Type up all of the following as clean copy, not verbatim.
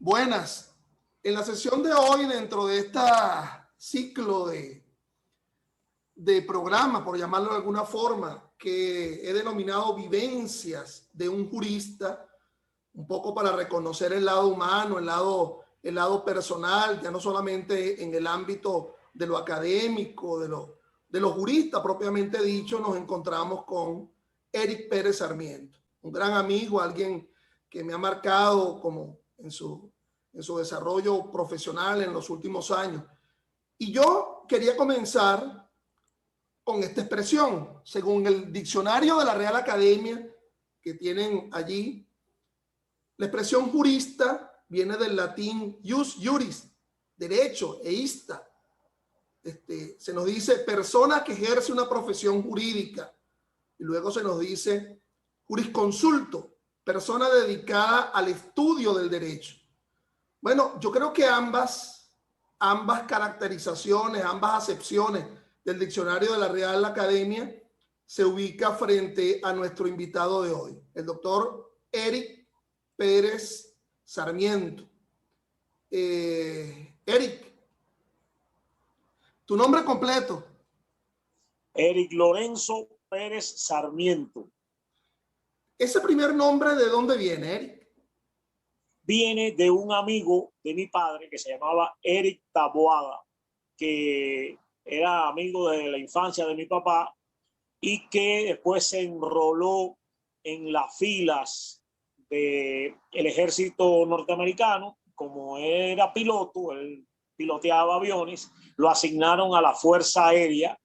Buenas. En la sesión de hoy, dentro de este ciclo de programa, por llamarlo de alguna forma, que he denominado Vivencias de un Jurista, un poco para reconocer el lado humano, el lado personal, ya no solamente en el ámbito de lo académico, de los juristas propiamente dicho, nos encontramos con Eric Pérez Sarmiento, un gran amigo, alguien que me ha marcado como en su desarrollo profesional en los últimos años. Y yo quería comenzar con esta expresión. Según el diccionario de la Real Academia que tienen allí, la expresión jurista viene del latín jus juris, derecho, eista. Se nos dice persona que ejerce una profesión jurídica. Y luego se nos dice jurisconsulto, persona dedicada al estudio del derecho. Bueno, yo creo que ambas caracterizaciones, ambas acepciones del diccionario de la Real Academia se ubica frente a nuestro invitado de hoy, el doctor Eric Pérez Sarmiento. Eric, tu nombre completo. Eric Lorenzo Pérez Sarmiento. ¿Ese primer nombre de dónde viene, Eric? Viene de un amigo de mi padre que se llamaba Eric Taboada, que era amigo de la infancia de mi papá y que después se enroló en las filas del ejército norteamericano. Como era piloto, él piloteaba aviones, lo asignaron a la Fuerza Aérea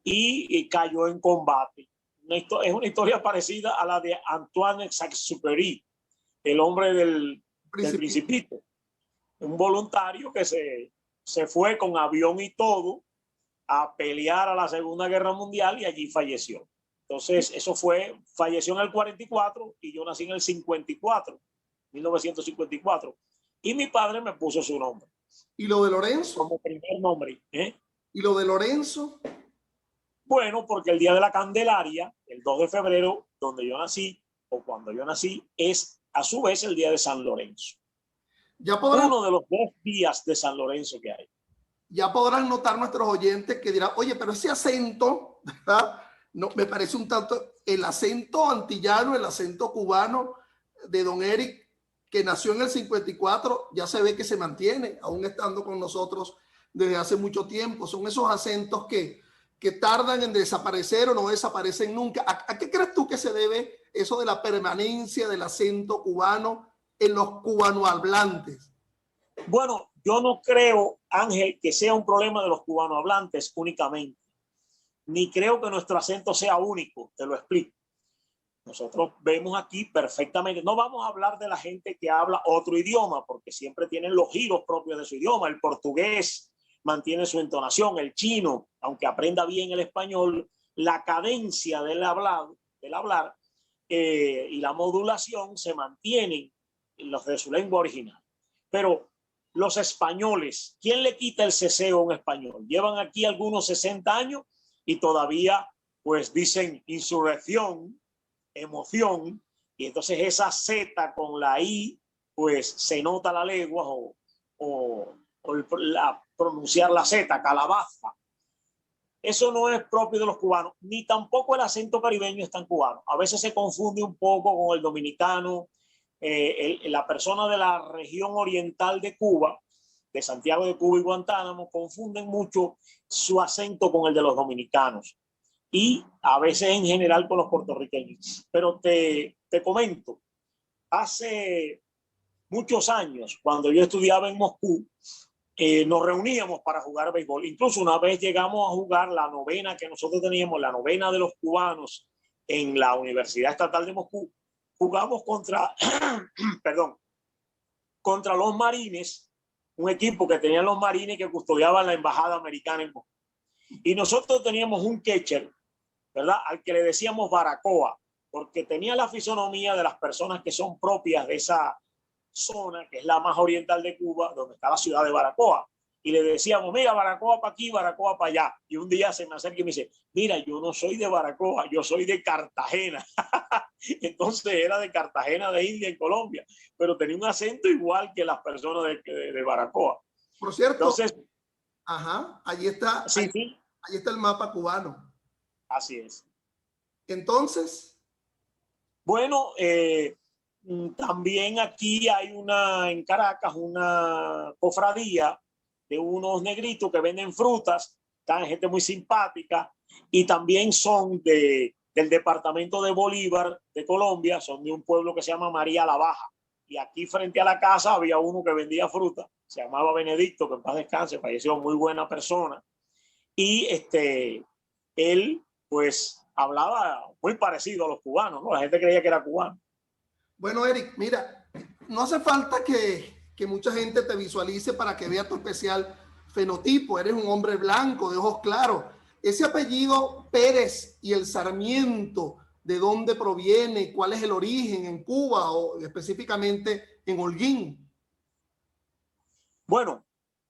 y cayó en combate. Es una historia parecida a la de Antoine Saint-Exupéry, el hombre del Principito. Un voluntario que se fue con avión y todo a pelear a la Segunda Guerra Mundial y allí falleció. Entonces, falleció en el 44 y yo nací en el 54, 1954. Y mi padre me puso su nombre. ¿Y lo de Lorenzo? Como primer nombre. ¿Y lo de Lorenzo? Bueno, porque el día de la Candelaria, el 2 de febrero, donde yo nací, o cuando yo nací, es a su vez el día de San Lorenzo. Uno de los 2 días de San Lorenzo que hay. Ya podrán notar nuestros oyentes que dirán, oye, pero ese acento, ¿verdad? No, me parece un tanto el acento antillano, el acento cubano de don Eric, que nació en el 54, ya se ve que se mantiene, aún estando con nosotros desde hace mucho tiempo. Son esos acentos que tardan en desaparecer o no desaparecen nunca. ¿A qué crees tú que se debe eso de la permanencia del acento cubano en los cubanohablantes? Bueno, yo no creo, Ángel, que sea un problema de los cubanohablantes únicamente. Ni creo que nuestro acento sea único, te lo explico. Nosotros vemos aquí perfectamente, no vamos a hablar de la gente que habla otro idioma, porque siempre tienen los giros propios de su idioma. El portugués mantiene su entonación, el chino, aunque aprenda bien el español, la cadencia del hablar y la modulación se mantienen en los de su lengua original. Pero los españoles, ¿quién le quita el ceseo a un español? Llevan aquí algunos 60 años y todavía pues dicen insurrección, emoción, y entonces esa Z con la I pues se nota la legua o pronunciar la Z, calabaza. Eso no es propio de los cubanos, ni tampoco el acento caribeño es tan cubano. A veces se confunde un poco con el dominicano. La persona de la región oriental de Cuba, de Santiago de Cuba y Guantánamo, confunden mucho su acento con el de los dominicanos y a veces en general con los puertorriqueños. Pero te comento, hace muchos años, cuando yo estudiaba en Moscú, nos reuníamos para jugar béisbol. Incluso una vez llegamos a jugar la novena que nosotros teníamos, la novena de los cubanos en la Universidad Estatal de Moscú. Jugamos contra los Marines, un equipo que tenían los Marines que custodiaban la embajada americana en Moscú. Y nosotros teníamos un catcher, ¿verdad?, al que le decíamos Baracoa, porque tenía la fisonomía de las personas que son propias de esa zona, que es la más oriental de Cuba, donde está la ciudad de Baracoa. Y le decíamos, mira, Baracoa para aquí, Baracoa para allá. Y un día se me acerca y me dice, mira, yo no soy de Baracoa, yo soy de Cartagena. entonces era de Cartagena de India, en Colombia, pero tenía un acento igual que las personas de Baracoa. Por cierto, Entonces, ajá, sí, sí, ahí está el mapa cubano. así es. Entonces, Bueno, también aquí hay en Caracas, una cofradía de unos negritos que venden frutas, están gente muy simpática, y también son del departamento de Bolívar, de Colombia, son de un pueblo que se llama María la Baja. Y aquí frente a la casa había uno que vendía fruta, se llamaba Benedicto, que en paz descanse, falleció, muy buena persona. Y él, pues, hablaba muy parecido a los cubanos, ¿no? La gente creía que era cubano. bueno, Eric, mira, no hace falta que mucha gente te visualice para que vea tu especial fenotipo. Eres un hombre blanco, de ojos claros. Ese apellido Pérez y el Sarmiento, ¿de dónde proviene? ¿Cuál es el origen en Cuba o específicamente en Holguín? Bueno,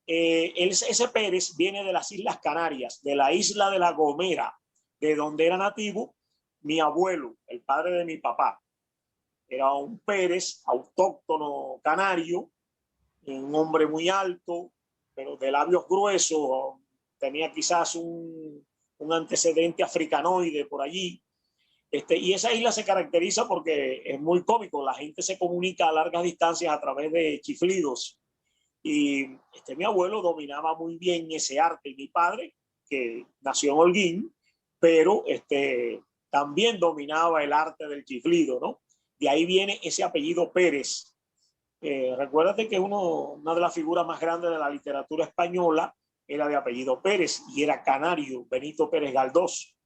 ese Pérez viene de las Islas Canarias, de la isla de La Gomera, de donde era nativo mi abuelo, el padre de mi papá. Era un Pérez autóctono canario, un hombre muy alto, pero de labios gruesos, tenía quizás un antecedente africanoide por allí. Y esa isla se caracteriza porque es muy cómico, la gente se comunica a largas distancias a través de chiflidos. Y mi abuelo dominaba muy bien ese arte, y mi padre, que nació en Holguín, pero también dominaba el arte del chiflido, ¿no? De ahí viene ese apellido Pérez. Recuérdate que una de las figuras más grandes de la literatura española era de apellido Pérez y era canario, Benito Pérez Galdós.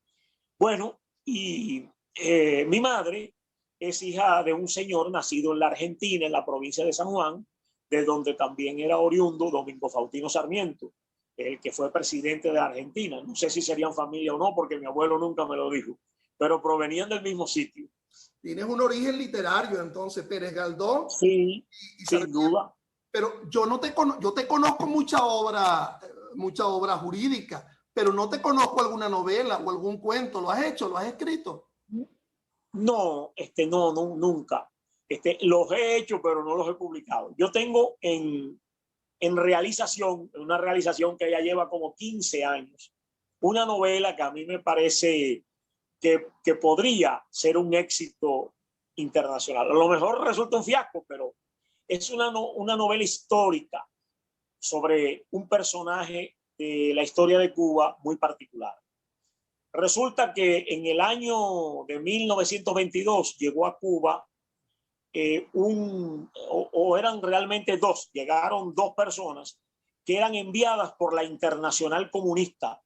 Bueno, y mi madre es hija de un señor nacido en la Argentina, en la provincia de San Juan, de donde también era oriundo Domingo Faustino Sarmiento, el que fue presidente de Argentina. No sé si serían familia o no, porque mi abuelo nunca me lo dijo, pero provenían del mismo sitio. Tienes un origen literario, entonces, Pérez Galdós Sí, y sin Sarmiento. duda. Pero yo te conozco mucha obra jurídica, pero no te conozco alguna novela o algún cuento. ¿Lo has hecho? ¿Lo has escrito? No, no, nunca. Los he hecho, pero no los he publicado. Yo tengo en realización, una realización que ya lleva como 15 años, una novela que a mí me parece que podría ser un éxito internacional. A lo mejor resulta un fiasco, pero es una novela histórica sobre un personaje de la historia de Cuba muy particular. Resulta que en el año de 1922 llegó a Cuba eran realmente dos, llegaron dos personas que eran enviadas por la Internacional Comunista,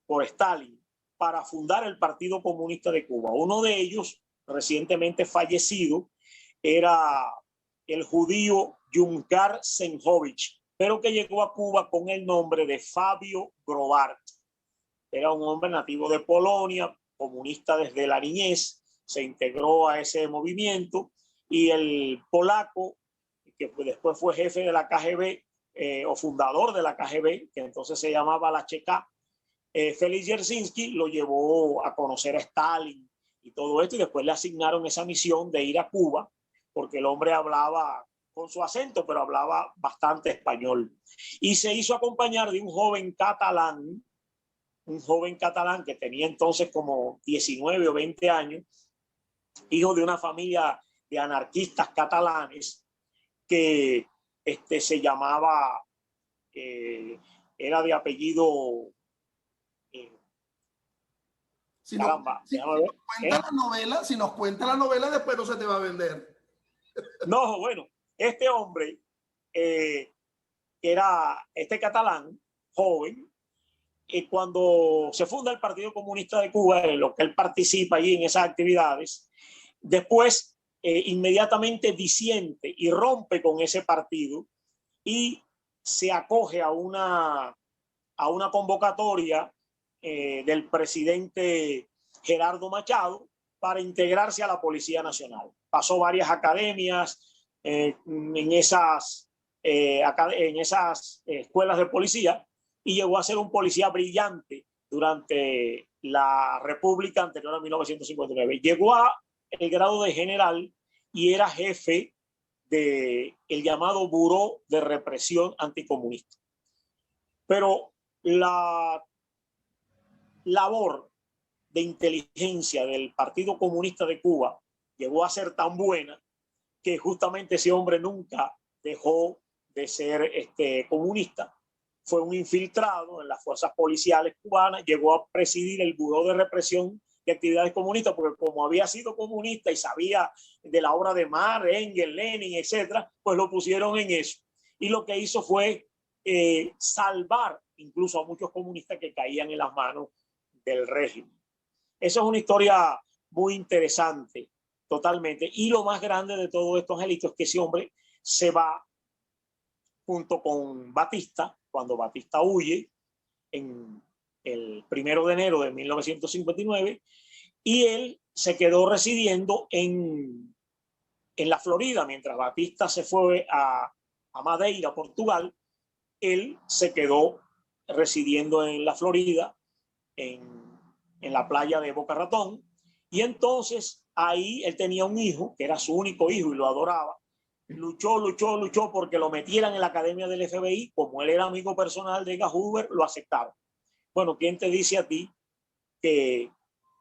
por Stalin, para fundar el Partido Comunista de Cuba. Uno de ellos, recientemente fallecido, era el judío Yungar Senjovich, pero que llegó a Cuba con el nombre de Fabio Grovart. Era un hombre nativo de Polonia, comunista desde la niñez, se integró a ese movimiento, y el polaco, que después fue jefe de la KGB, o fundador de la KGB, que entonces se llamaba la CHK, Félix Dzerzhinsky, lo llevó a conocer a Stalin y todo esto, y después le asignaron esa misión de ir a Cuba, porque el hombre hablaba con su acento, pero hablaba bastante español. Y se hizo acompañar de un joven catalán que tenía entonces como 19 o 20 años, hijo de una familia de anarquistas catalanes, que se llamaba, era de apellido, Si, no, caramba, si, si nos cuenta la novela, si nos cuenta la novela, después no se te va a vender. No, bueno, este hombre, era catalán, joven, y cuando se funda el Partido Comunista de Cuba, en lo que él participa allí en esas actividades, después inmediatamente disiente y rompe con ese partido y se acoge a una convocatoria del presidente Gerardo Machado para integrarse a la Policía Nacional. Pasó varias academias en esas escuelas de policía, y llegó a ser un policía brillante durante la República anterior a 1959. Llegó a el grado de general y era jefe del llamado Buró de Represión Anticomunista. Pero la labor de inteligencia del Partido Comunista de Cuba llegó a ser tan buena que justamente ese hombre nunca dejó de ser comunista. Fue un infiltrado en las fuerzas policiales cubanas, llegó a presidir el Buró de Represión de Actividades Comunistas, porque como había sido comunista y sabía de la obra de Marx, Engels, Lenin, etcétera, pues lo pusieron en eso. Y lo que hizo fue salvar incluso a muchos comunistas que caían en las manos del régimen. Esa es una historia muy interesante, totalmente. Y lo más grande de todo esto, Angelito, es que ese hombre se va junto con Batista, cuando Batista huye en el 1 de enero de 1959, y él se quedó residiendo en la Florida. Mientras Batista se fue a Madeira, Portugal, él se quedó residiendo en la Florida, en la playa de Boca Ratón, y entonces ahí él tenía un hijo, que era su único hijo y lo adoraba. Luchó porque lo metieran en la academia del FBI. Como él era amigo personal de Edgar Hoover, lo aceptaron. Bueno, ¿quién te dice a ti que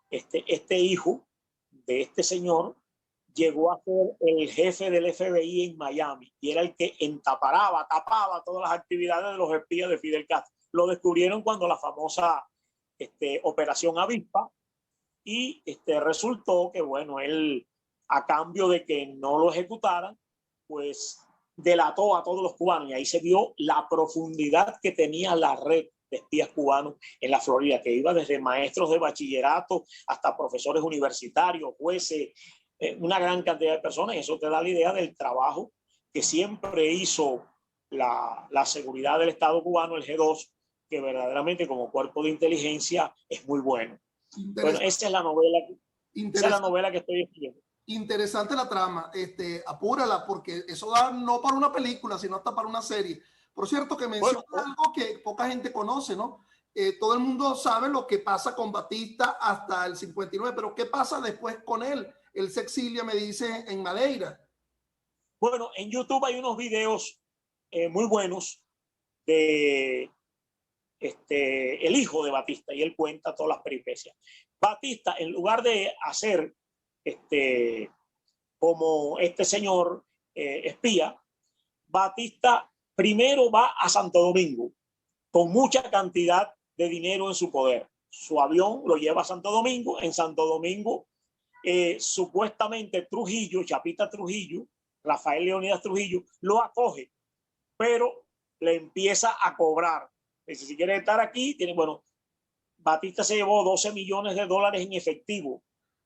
este hijo de este señor llegó a ser el jefe del FBI en Miami y era el que tapaba todas las actividades de los espías de Fidel Castro? Lo descubrieron cuando la famosa Operación Avispa, y resultó que, bueno, él, a cambio de que no lo ejecutaran, pues delató a todos los cubanos, y ahí se vio la profundidad que tenía la red de espías cubanos en la Florida, que iba desde maestros de bachillerato hasta profesores universitarios, jueces, una gran cantidad de personas. Y eso te da la idea del trabajo que siempre hizo la seguridad del Estado cubano, el G2, que verdaderamente como cuerpo de inteligencia es muy bueno. Bueno, esa es la novela que estoy escribiendo. Interesante la trama, apúrala, porque eso da no para una película, sino hasta para una serie. Por cierto, que menciona algo que poca gente conoce, ¿no? Todo el mundo sabe lo que pasa con Batista hasta el 59, pero ¿qué pasa después con él? Él se exilia, me dice, en Madeira. Bueno, en YouTube hay unos videos muy buenos de el hijo de Batista, y él cuenta todas las peripecias. Batista, en lugar de hacer como este señor espía, Batista primero va a Santo Domingo con mucha cantidad de dinero en su poder. Su avión lo lleva a Santo Domingo. En Santo Domingo, supuestamente Trujillo, Chapita Trujillo, Rafael Leónidas Trujillo, lo acoge, pero le empieza a cobrar. Dice, si quieres estar aquí, tiene, bueno, Batista se llevó 12 millones de dólares en efectivo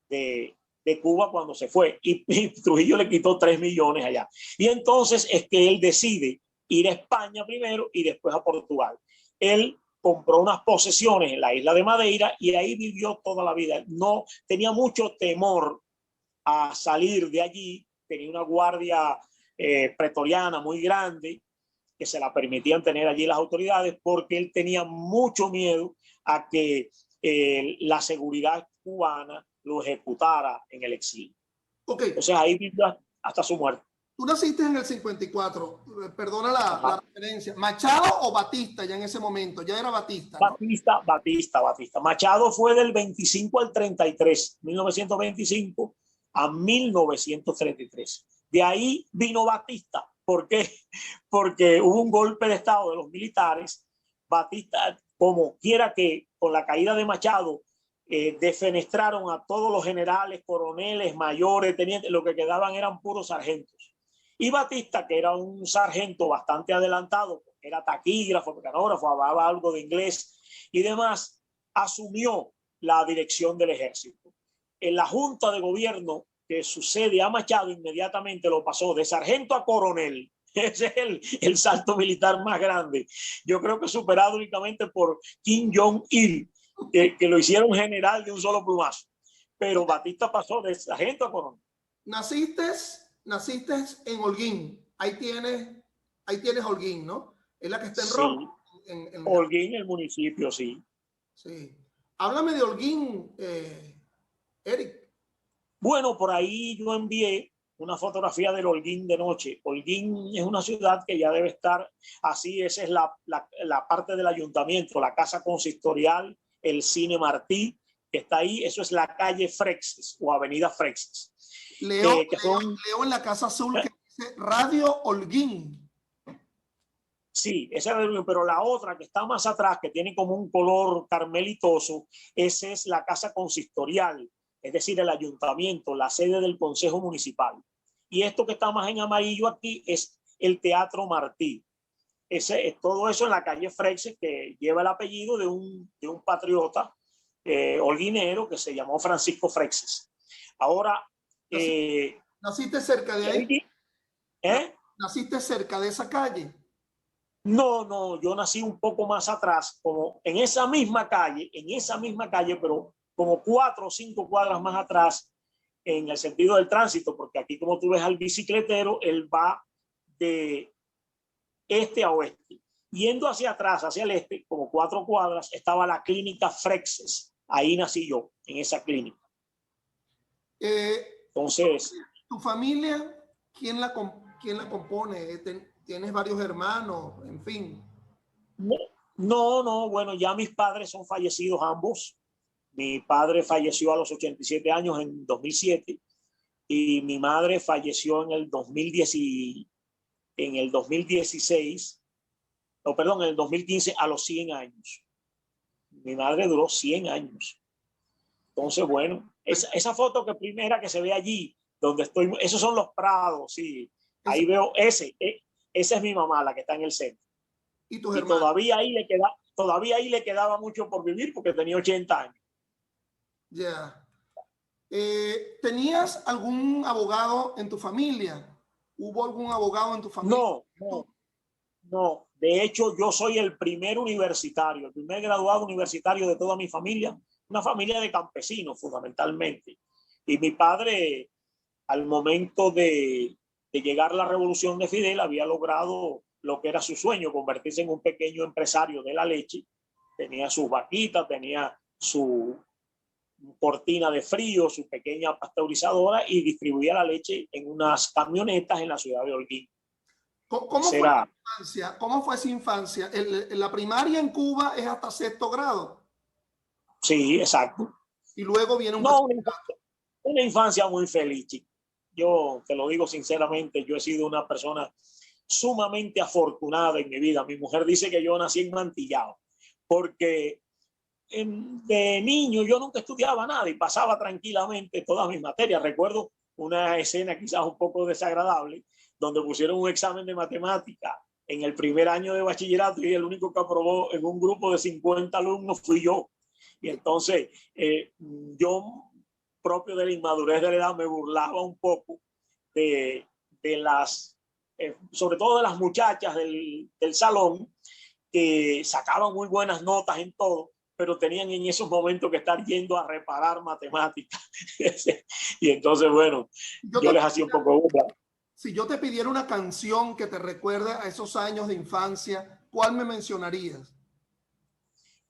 de Cuba cuando se fue, y Trujillo le quitó 3 millones allá. Y entonces es que él decide ir a España primero y después a Portugal. Él compró unas posesiones en la isla de Madeira y ahí vivió toda la vida. No tenía mucho temor a salir de allí, tenía una guardia pretoriana muy grande que se la permitían tener allí las autoridades, porque él tenía mucho miedo a que la seguridad cubana lo ejecutara en el exilio. Okay. O sea, ahí vivió hasta su muerte. Tú naciste en el 54, perdona la referencia. ¿Machado o Batista ya en ese momento? Ya era Batista, ¿no? Batista. Machado fue del 25 al 33, 1925 a 1933. De ahí vino Batista. ¿Por qué? Porque hubo un golpe de estado de los militares. Batista, como quiera que con la caída de Machado, defenestraron a todos los generales, coroneles, mayores, tenientes, lo que quedaban eran puros sargentos. Y Batista, que era un sargento bastante adelantado, era taquígrafo, mecanógrafo, hablaba algo de inglés y demás, asumió la dirección del ejército. En la junta de gobierno que sucede a Machado, inmediatamente lo pasó de sargento a coronel. Ese es el salto militar más grande. Yo creo que superado únicamente por Kim Jong-il, que lo hicieron general de un solo plumazo. Pero Batista pasó de sargento a coronel. Naciste en Holguín. Ahí tienes Holguín, ¿no? Es la que está en rojo. Holguín, el municipio, sí. Sí. Háblame de Holguín, Eric. Bueno, por ahí yo envié una fotografía del Holguín de noche. Holguín es una ciudad que ya debe estar así. Esa es la parte del ayuntamiento, la casa consistorial, el cine Martí, que está ahí. Eso es la calle Frexes o avenida Frexes. Leo en la Casa Azul que dice Radio Holguín. Sí, esa es, pero la otra que está más atrás, que tiene como un color carmelitoso, esa es la casa consistorial, es decir, el ayuntamiento, la sede del Consejo Municipal. Y esto que está más en amarillo aquí es el Teatro Martí. Todo eso en la calle Freixes, que lleva el apellido de un patriota holguinero que se llamó Francisco Freixes. Ahora... ¿Naciste cerca de ahí? ¿Naciste cerca de esa calle? No, yo nací un poco más atrás, como en esa misma calle, pero como 4 o 5 cuadras más atrás, en el sentido del tránsito, porque aquí como tú ves al bicicletero, él va de este a oeste. Yendo hacia atrás, hacia el este, como 4 cuadras, estaba la clínica Frexes. Ahí nací yo, en esa clínica. Entonces... ¿Tu familia, quién la compone? ¿Tienes varios hermanos? En fin. No, bueno, ya mis padres son fallecidos ambos. Mi padre falleció a los 87 años en 2007 y mi madre falleció en el 2016, no, perdón, en el 2015 a los 100 años. Mi madre duró 100 años. Entonces, bueno, esa foto que primera que se ve allí, donde estoy, esos son los prados, sí. Ahí veo esa es mi mamá, la que está en el centro. ¿Y tus hermanos? Todavía ahí le quedaba mucho por vivir porque tenía 80 años. Ya. ¿Tenías algún abogado en tu familia? ¿Hubo algún abogado en tu familia? No. De hecho, yo soy el primer universitario, el primer graduado universitario de toda mi familia, una familia de campesinos fundamentalmente. Y mi padre, al momento de llegar la revolución de Fidel, había logrado lo que era su sueño, convertirse en un pequeño empresario de la leche. Tenía sus vaquitas, tenía su cortina de frío, su pequeña pasteurizadora y distribuía la leche en unas camionetas en la ciudad de Holguín. ¿Cómo fue su infancia? La primaria en Cuba es hasta 6º grado. Sí, exacto. Y luego viene una infancia muy feliz, chico. Yo te lo digo sinceramente, yo he sido una persona sumamente afortunada en mi vida. Mi mujer dice que yo nací en Mantillao, porque de niño yo nunca estudiaba nada y pasaba tranquilamente todas mis materias. Recuerdo una escena quizás un poco desagradable, donde pusieron un examen de matemática en el primer año de bachillerato y el único que aprobó en un grupo de 50 alumnos fui yo. Y entonces yo, propio de la inmadurez de la edad, me burlaba un poco de las, sobre todo de las muchachas del salón, que sacaban muy buenas notas en todo, pero tenían en esos momentos que estar yendo a reparar matemáticas. Y entonces, bueno, yo les hacía un poco burla. Si yo te pidiera una canción que te recuerde a esos años de infancia, ¿cuál me mencionarías?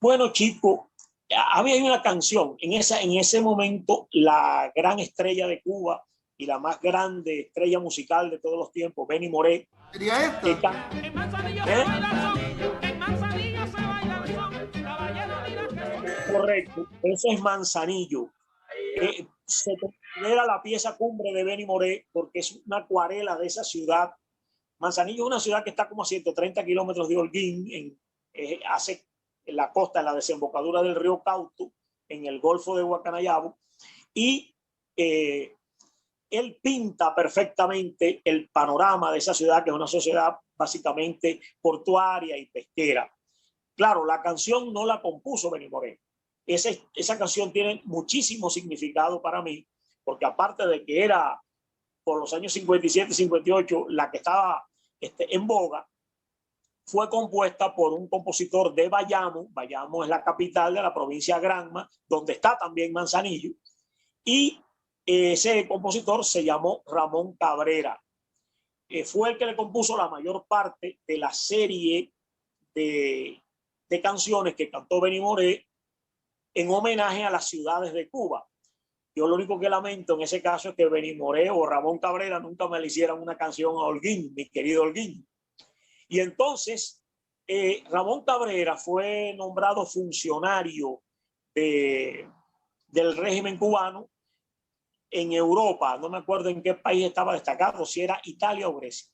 Bueno, chico, a mí hay una canción, en ese momento, la gran estrella de Cuba y la más grande estrella musical de todos los tiempos, Benny Moré. ¿Sería esta? En Manzanillo se baila son, en Manzanillo se baila son, caballero mira que... Correcto, eso es Manzanillo. Se considera la pieza cumbre de Benny Moré porque es una acuarela de esa ciudad. Manzanillo es una ciudad que está como a 130 kilómetros de Holguín, hace en la costa, en la desembocadura del río Cauto, en el Golfo de Guacanayabo, y él pinta perfectamente el panorama de esa ciudad, que es una sociedad básicamente portuaria y pesquera. Claro, la canción no la compuso Benny Moré. Esa canción tiene muchísimo significado para mí, porque aparte de que era por los años 57, 58 la que estaba en boga, fue compuesta por un compositor de Bayamo. Bayamo es la capital de la provincia de Granma, donde está también Manzanillo, y ese compositor se llamó Ramón Cabrera. Fue el que le compuso la mayor parte de la serie de canciones que cantó Benny Moré en homenaje a las ciudades de Cuba. Yo lo único que lamento en ese caso es que Benny Moré o Ramón Cabrera nunca me le hicieran una canción a Holguín, mi querido Holguín. Y entonces Ramón Cabrera fue nombrado funcionario del régimen cubano en Europa. No me acuerdo en qué país estaba destacado, si era Italia o Grecia.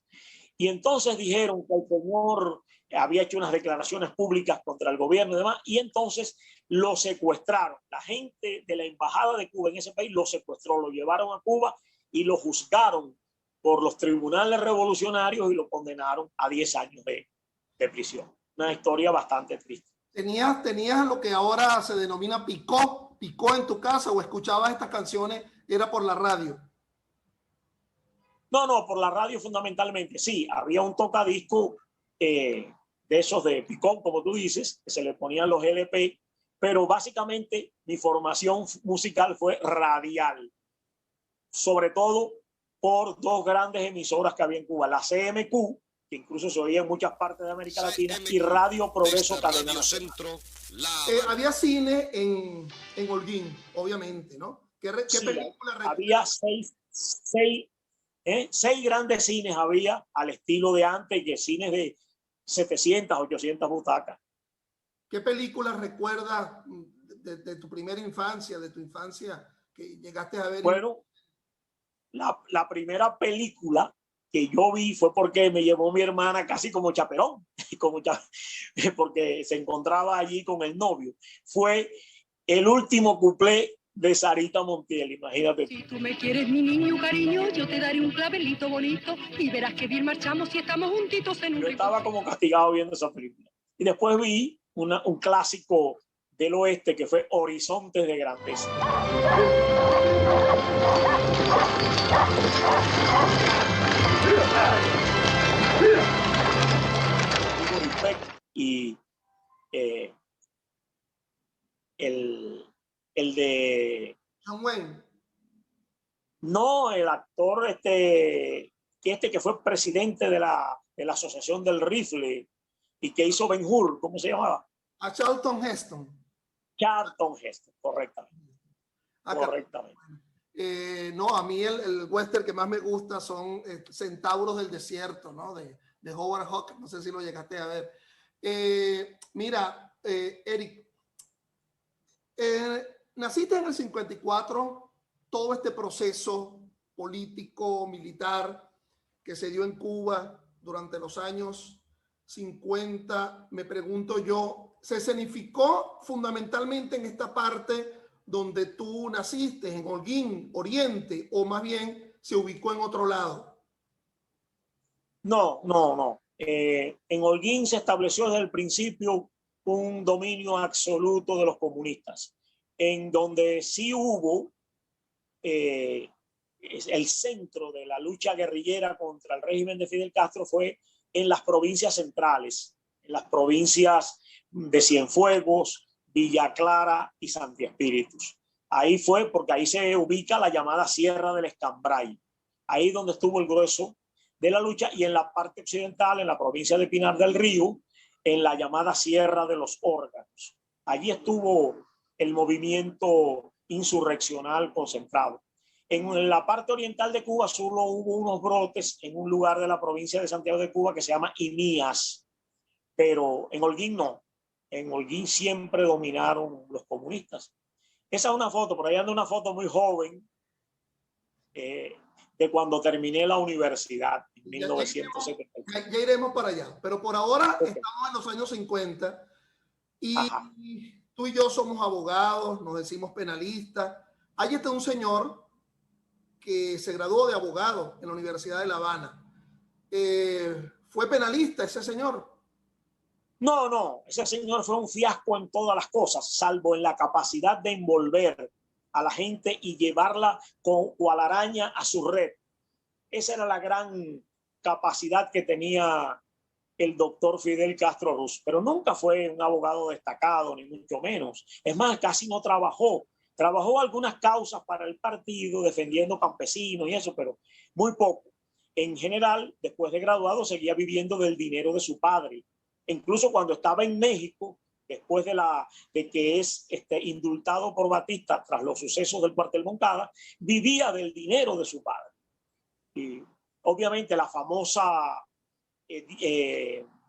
Y entonces dijeron que el señor había hecho unas declaraciones públicas contra el gobierno y demás, y entonces lo secuestraron. La gente de la embajada de Cuba en ese país lo secuestró, lo llevaron a Cuba y lo juzgaron por los tribunales revolucionarios y lo condenaron a 10 años de prisión. Una historia bastante triste. ¿Tenías lo que ahora se denomina picó en tu casa o escuchabas estas canciones? ¿Era por la radio? No, por la radio fundamentalmente. Sí, había un tocadisco de esos de picón, como tú dices, que se le ponían los LP, pero básicamente mi formación musical fue radial, sobre todo por dos grandes emisoras que había en Cuba, la CMQ, que incluso se oía en muchas partes de América Latina, y Radio Progreso Cadena Nacional. Había cine en Holguín, obviamente, ¿no? ¿Qué Sí, película había seis grandes cines había al estilo de antes, que cines de 700, 800 butacas. ¿Qué películas recuerdas de tu primera infancia, de tu infancia que llegaste a ver? Bueno, la primera película que yo vi fue porque me llevó mi hermana casi como chaperón, porque se encontraba allí con el novio. Fue el último cuplé de Sarita Montiel, imagínate. Si tú me quieres, mi niño cariño, yo te daré un clavelito bonito y verás que bien marchamos si estamos juntitos en un Yo estaba como castigado viendo esa película. Y después vi un clásico del oeste que fue Horizontes de Grandeza. Y el de John Wayne. No, el actor que fue presidente de la Asociación del Rifle y que hizo Ben-Hur, ¿cómo se llamaba? A Charlton Heston. Charlton Heston, correctamente. Correctamente. No, a mí el western que más me gusta son Centauros del Desierto, ¿no? De Howard Hawks, no sé si lo llegaste a ver. Mira, Eric, naciste en el 54, todo este proceso político, militar que se dio en Cuba durante los años 50, me pregunto yo, ¿se escenificó fundamentalmente en esta parte donde tú naciste, en Holguín, Oriente, o más bien se ubicó en otro lado? No. En Holguín se estableció desde el principio un dominio absoluto de los comunistas, en donde sí hubo el centro de la lucha guerrillera contra el régimen de Fidel Castro fue en las provincias centrales, en las provincias de Cienfuegos, Villa Clara y Santi Espíritus. Ahí fue porque ahí se ubica la llamada Sierra del Escambray. Ahí donde estuvo el grueso de la lucha, y en la parte occidental, en la provincia de Pinar del Río, en la llamada Sierra de los Órganos. Allí estuvo el movimiento insurreccional concentrado. En la parte oriental de Cuba solo hubo unos brotes en un lugar de la provincia de Santiago de Cuba que se llama Inías, pero en Holguín no. En Holguín siempre dominaron los comunistas. Esa es una foto, por ahí anda una foto muy joven de cuando terminé la universidad en 1970. Ya iremos para allá, pero por ahora estamos en los años 50 y Ajá. Tú y yo somos abogados, nos decimos penalistas. Ahí está un señor que se graduó de abogado en la Universidad de La Habana. ¿Fue penalista ese señor? No, ese señor fue un fiasco en todas las cosas, salvo en la capacidad de envolver a la gente y llevarla con cual araña a su red. Esa era la gran capacidad que tenía el doctor Fidel Castro Ruz, pero nunca fue un abogado destacado, ni mucho menos. Es más, casi no trabajó. Trabajó algunas causas para el partido, defendiendo campesinos y eso, pero muy poco. En general, después de graduado, seguía viviendo del dinero de su padre. Incluso cuando estaba en México, después de que es indultado por Batista tras los sucesos del cuartel Moncada, vivía del dinero de su padre. Y obviamente la famosa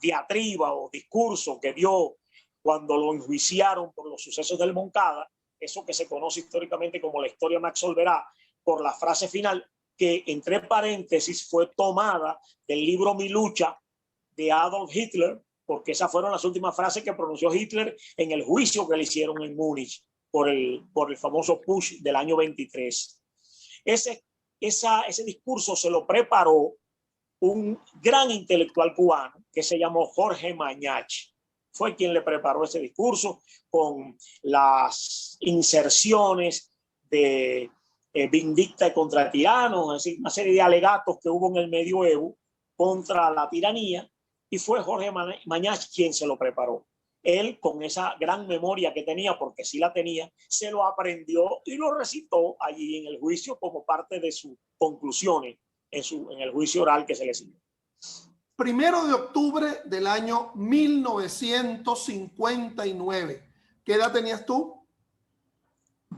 diatriba o discurso que dio cuando lo enjuiciaron por los sucesos del Moncada, eso que se conoce históricamente como la historia me absolverá, por la frase final que entre paréntesis fue tomada del libro Mi lucha de Adolf Hitler, porque esas fueron las últimas frases que pronunció Hitler en el juicio que le hicieron en Múnich por el famoso putsch del año 23. Ese discurso se lo preparó un gran intelectual cubano que se llamó Jorge Mañach. Fue quien le preparó ese discurso con las inserciones de vindicta contra tiranos, es decir, una serie de alegatos que hubo en el medioevo contra la tiranía, y fue Jorge Mañach quien se lo preparó. Él, con esa gran memoria que tenía, porque sí la tenía, se lo aprendió y lo recitó allí en el juicio como parte de sus conclusiones en el juicio oral que se le siguió. 1 de octubre del año 1959. ¿Qué edad tenías tú?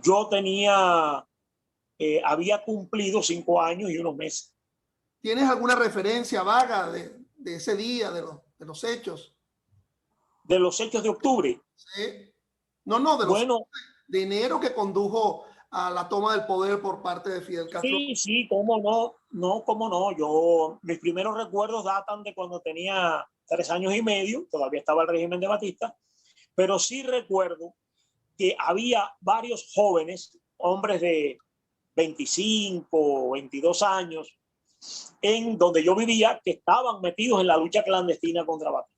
Yo había cumplido 5 años y unos meses. ¿Tienes alguna referencia vaga de ese día, de los hechos? ¿De los hechos de octubre? Sí. No, de enero, que condujo a la toma del poder por parte de Fidel Castro. Sí, cómo no. Mis primeros recuerdos datan de cuando tenía 3 años y medio, todavía estaba el régimen de Batista, pero sí recuerdo que había varios jóvenes, hombres de 25 o 22 años, en donde yo vivía, que estaban metidos en la lucha clandestina contra Batista.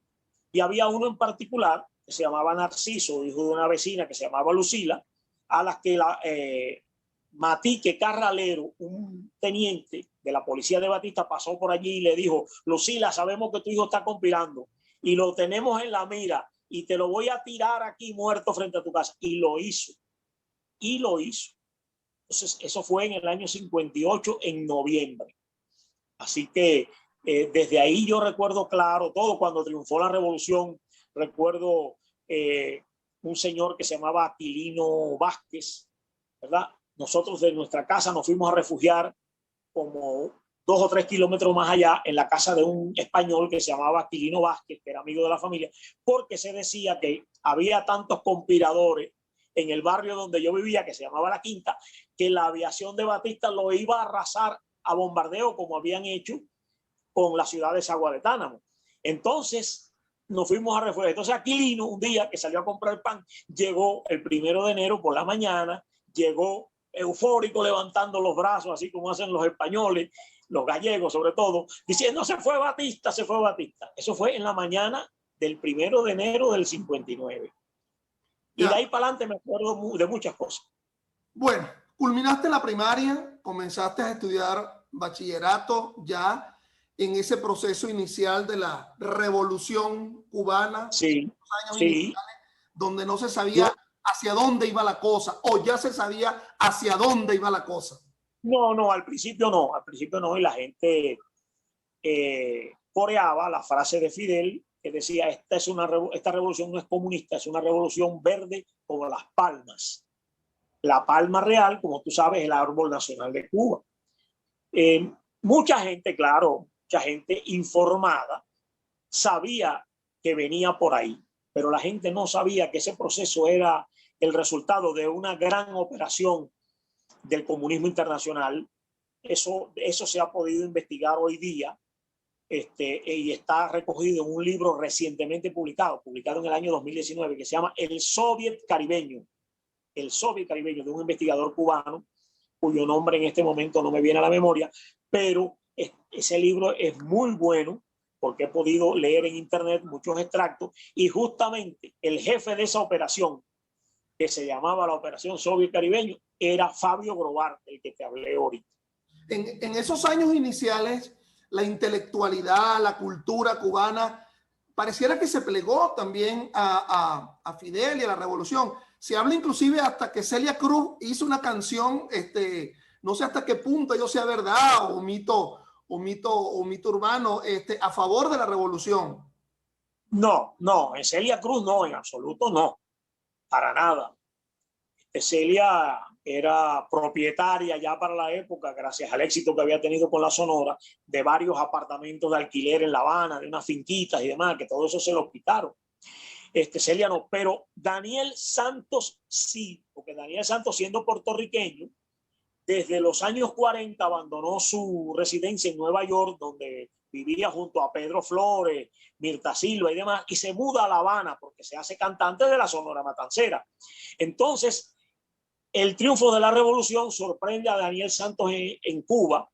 Y había uno en particular que se llamaba Narciso, hijo de una vecina que se llamaba Lucila, a las que Matique Carralero, un teniente de la policía de Batista, pasó por allí y le dijo: Lucila, sabemos que tu hijo está conspirando y lo tenemos en la mira y te lo voy a tirar aquí muerto frente a tu casa. Y lo hizo. Entonces, eso fue en el año 58, en noviembre. Así que desde ahí yo recuerdo claro todo. Cuando triunfó la revolución, recuerdo un señor que se llamaba Aquilino Vázquez, ¿verdad? Nosotros de nuestra casa nos fuimos a refugiar como 2 o 3 kilómetros más allá, en la casa de un español que se llamaba Aquilino Vázquez, que era amigo de la familia, porque se decía que había tantos conspiradores en el barrio donde yo vivía, que se llamaba La Quinta, que la aviación de Batista lo iba a arrasar a bombardeo, como habían hecho con la ciudad de Sagua de Tánamo. Entonces nos fuimos a refugiar. Entonces Aquilino, un día que salió a comprar pan, llegó el 1 de enero por la mañana, llegó eufórico, levantando los brazos, así como hacen los españoles, los gallegos sobre todo, diciendo: se fue Batista, se fue Batista. Eso fue en la mañana del 1 de enero del 59. Y de ahí para adelante me acuerdo de muchas cosas. Bueno, culminaste la primaria, comenzaste a estudiar bachillerato ya en ese proceso inicial de la revolución cubana. Sí, donde no se sabía hacia dónde iba la cosa, o ya se sabía hacia dónde iba la cosa. No, al principio no, y la gente coreaba la frase de Fidel, que decía: esta revolución no es comunista, es una revolución verde como las palmas. La palma real, como tú sabes, es el árbol nacional de Cuba. Mucha gente informada sabía que venía por ahí, pero la gente no sabía que ese proceso era el resultado de una gran operación del comunismo internacional. Eso se ha podido investigar hoy día, y está recogido en un libro recientemente publicado en el año 2019, que se llama El Soviet Caribeño, de un investigador cubano, cuyo nombre en este momento no me viene a la memoria, pero ese libro es muy bueno, porque he podido leer en internet muchos extractos, y justamente el jefe de esa operación, que se llamaba la Operación Soviet Caribeño, era Fabio Grovart, el que te hablé ahorita. En esos años iniciales, la intelectualidad, la cultura cubana, pareciera que se plegó también a Fidel y a la revolución. Se habla inclusive hasta que Celia Cruz hizo una canción, no sé hasta qué punto ello sea verdad o mito urbano, a favor de la revolución. No, no, en Celia Cruz no, en absoluto no, para nada. Celia era propietaria ya para la época, gracias al éxito que había tenido con la Sonora, de varios apartamentos de alquiler en La Habana, de unas finquitas y demás, que todo eso se lo quitaron. Celia no, pero Daniel Santos sí, porque Daniel Santos, siendo puertorriqueño, desde los años 40 abandonó su residencia en Nueva York, donde vivía junto a Pedro Flores, Mirta Silva y demás, y se muda a La Habana porque se hace cantante de la Sonora Matancera. Entonces, el triunfo de la revolución sorprende a Daniel Santos en Cuba,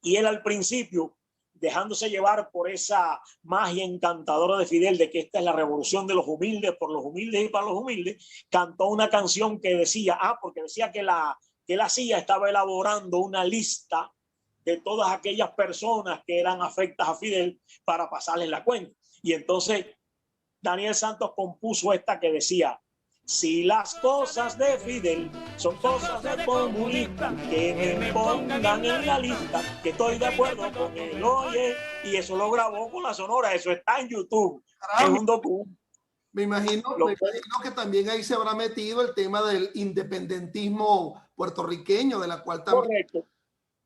y él al principio, dejándose llevar por esa magia encantadora de Fidel de que esta es la revolución de los humildes, por los humildes y para los humildes, cantó una canción que decía, porque decía que la CIA estaba elaborando una lista de todas aquellas personas que eran afectas a Fidel para pasarles la cuenta. Y entonces Daniel Santos compuso esta que decía: si las cosas de Fidel son cosas de comunista, que me pongan en la lista, que estoy de acuerdo con él, oye. Y eso lo grabó con la Sonora, eso está en YouTube. Caramba. Es un documento. Me imagino que también ahí se habrá metido el tema del independentismo puertorriqueño, de la cual también... Correcto.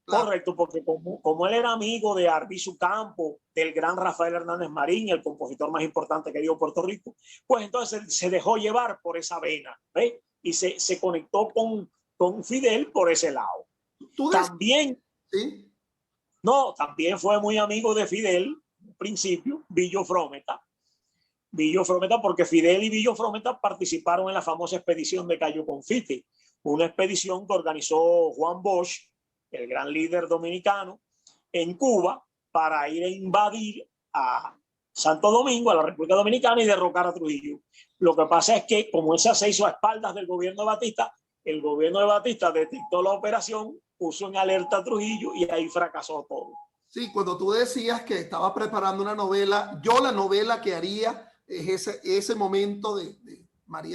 Correcto, porque como él era amigo de Arbizu Campo, del gran Rafael Hernández Marín, el compositor más importante que dio Puerto Rico, pues entonces se dejó llevar por esa vena, ¿ves? Y se conectó con Fidel por ese lado. También, ¿sí? No, también fue muy amigo de Fidel, en principio, Billo Frometa, porque Fidel y Billo Frometa participaron en la famosa expedición de Cayo Confite, una expedición que organizó Juan Bosch, el gran líder dominicano, en Cuba, para ir a invadir a Santo Domingo, a la República Dominicana, y derrocar a Trujillo. Lo que pasa es que, como esa se hizo a espaldas del gobierno de Batista, el gobierno de Batista detectó la operación, puso en alerta a Trujillo y ahí fracasó todo. Sí, cuando tú decías que estaba preparando una novela, yo la novela que haría es ese momento de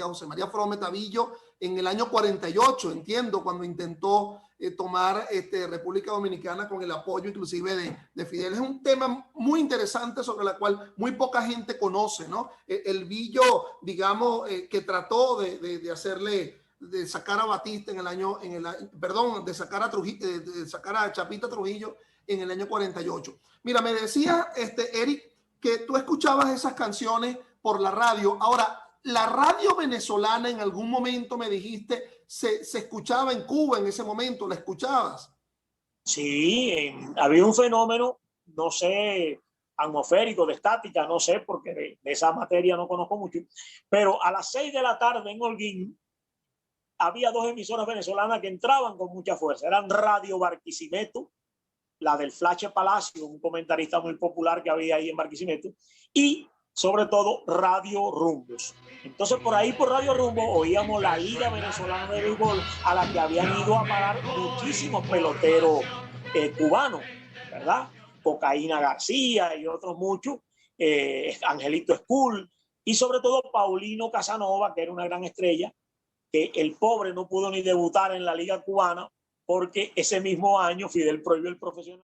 José María Frometa Billo en el año 48, entiendo, cuando intentó tomar República Dominicana con el apoyo inclusive de Fidel. Es un tema muy interesante sobre el cual muy poca gente conoce, ¿no? El Billo, digamos, que trató de hacerle, de sacar a Batista de sacar a Trujillo, de sacar a Chapita Trujillo en el año 48. Mira, me decía Eric que tú escuchabas esas canciones por la radio. Ahora, la radio venezolana en algún momento me dijiste se escuchaba en Cuba en ese momento, ¿la escuchabas? Sí, había un fenómeno, no sé, atmosférico, de estática, no sé, porque de esa materia no conozco mucho, pero a las 6 de la tarde en Holguín había dos emisoras venezolanas que entraban con mucha fuerza. Eran Radio Barquisimeto, la del Flache Palacio, un comentarista muy popular que había ahí en Barquisimeto, y sobre todo Radio Rumbos. Entonces por ahí, por Radio Rumbo, oíamos la Liga Venezolana de Béisbol, a la que habían ido a parar muchísimos peloteros cubanos, ¿verdad? Cocaína García y otros muchos, Angelito School, y sobre todo Paulino Casanova, que era una gran estrella, que el pobre no pudo ni debutar en la Liga Cubana porque ese mismo año Fidel prohibió el profesional.